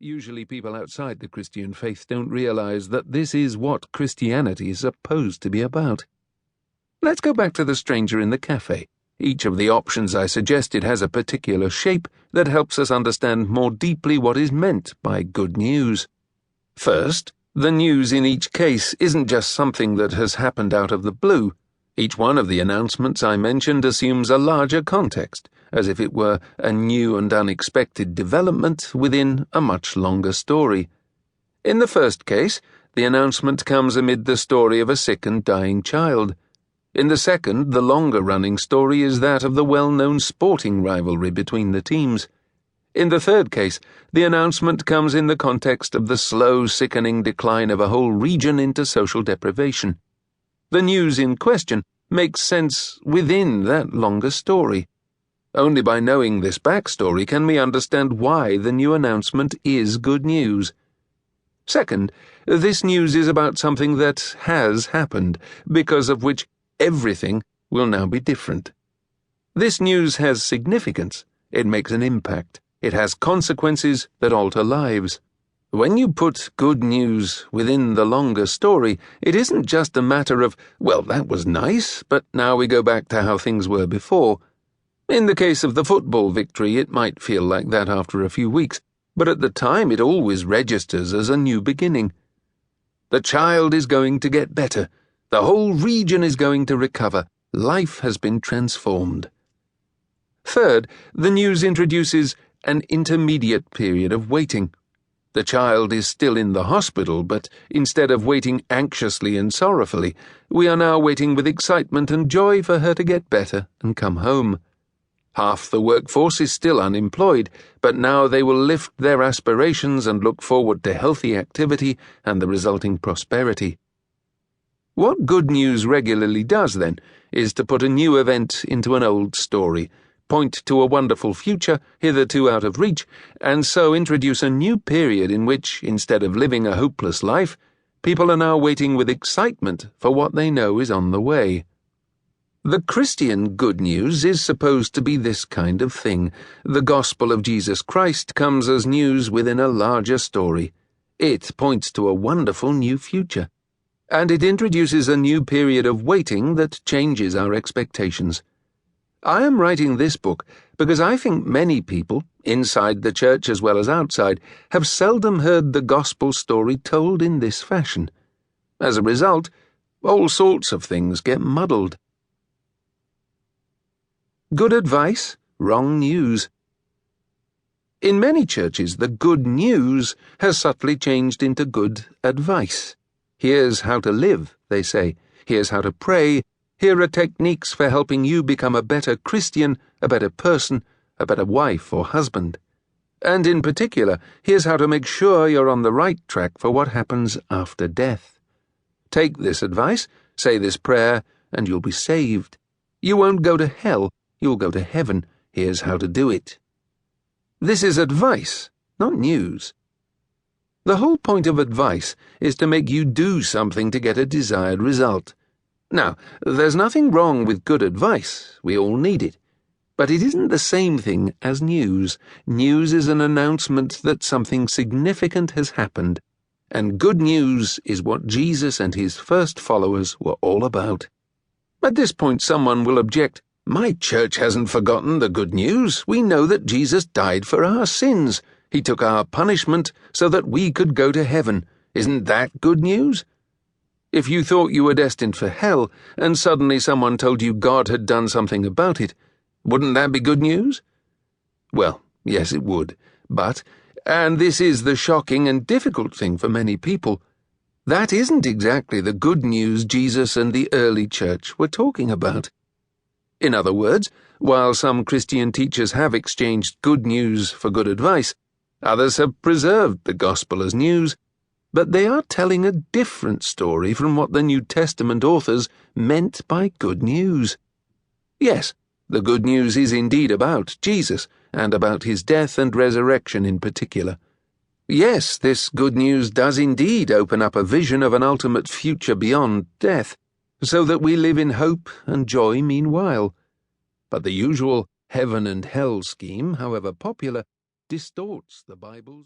Usually people outside the Christian faith don't realize that this is what Christianity is supposed to be about. Let's go back to the stranger in the cafe. Each of the options I suggested has a particular shape that helps us understand more deeply what is meant by good news. First, the news in each case isn't just something that has happened out of the blue. Each one of the announcements I mentioned assumes a larger context, as if it were a new and unexpected development within a much longer story. In the first case, the announcement comes amid the story of a sick and dying child. In the second, the longer-running story is that of the well-known sporting rivalry between the teams. In the third case, the announcement comes in the context of the slow, sickening decline of a whole region into social deprivation. The news in question makes sense within that longer story. Only by knowing this backstory can we understand why the new announcement is good news. Second, this news is about something that has happened, because of which everything will now be different. This news has significance. It makes an impact. It has consequences that alter lives. When you put good news within the longer story, it isn't just a matter of, well, that was nice, but now we go back to how things were before. In the case of the football victory, it might feel like that after a few weeks, but at the time it always registers as a new beginning. The child is going to get better. The whole region is going to recover. Life has been transformed. Third, the news introduces an intermediate period of waiting. The child is still in the hospital, but instead of waiting anxiously and sorrowfully, we are now waiting with excitement and joy for her to get better and come home. Half the workforce is still unemployed, but now they will lift their aspirations and look forward to healthy activity and the resulting prosperity. What good news regularly does, then, is to put a new event into an old story, point to a wonderful future hitherto out of reach, and so introduce a new period in which, instead of living a hopeless life, people are now waiting with excitement for what they know is on the way. The Christian good news is supposed to be this kind of thing. The gospel of Jesus Christ comes as news within a larger story. It points to a wonderful new future, and it introduces a new period of waiting that changes our expectations. I am writing this book because I think many people, inside the church as well as outside, have seldom heard the gospel story told in this fashion. As a result, all sorts of things get muddled. Good advice, wrong news. In many churches, the good news has subtly changed into good advice. Here's how to live, they say. Here's how to pray. Here are techniques for helping you become a better Christian, a better person, a better wife or husband. And in particular, here's how to make sure you're on the right track for what happens after death. Take this advice, say this prayer, and you'll be saved. You won't go to hell, you'll go to heaven. Here's how to do it. This is advice, not news. The whole point of advice is to make you do something to get a desired result. Now, there's nothing wrong with good advice. We all need it. But it isn't the same thing as news. News is an announcement that something significant has happened, and good news is what Jesus and his first followers were all about. At this point, someone will object, "My church hasn't forgotten the good news. We know that Jesus died for our sins. He took our punishment so that we could go to heaven. Isn't that good news?" If you thought you were destined for hell, and suddenly someone told you God had done something about it, wouldn't that be good news? Well, yes, it would. But, and this is the shocking and difficult thing for many people, that isn't exactly the good news Jesus and the early church were talking about. In other words, while some Christian teachers have exchanged good news for good advice, others have preserved the gospel as news, but they are telling a different story from what the New Testament authors meant by good news. Yes, the good news is indeed about Jesus, and about his death and resurrection in particular. Yes, this good news does indeed open up a vision of an ultimate future beyond death, so that we live in hope and joy meanwhile. But the usual heaven and hell scheme, however popular, distorts the Bible's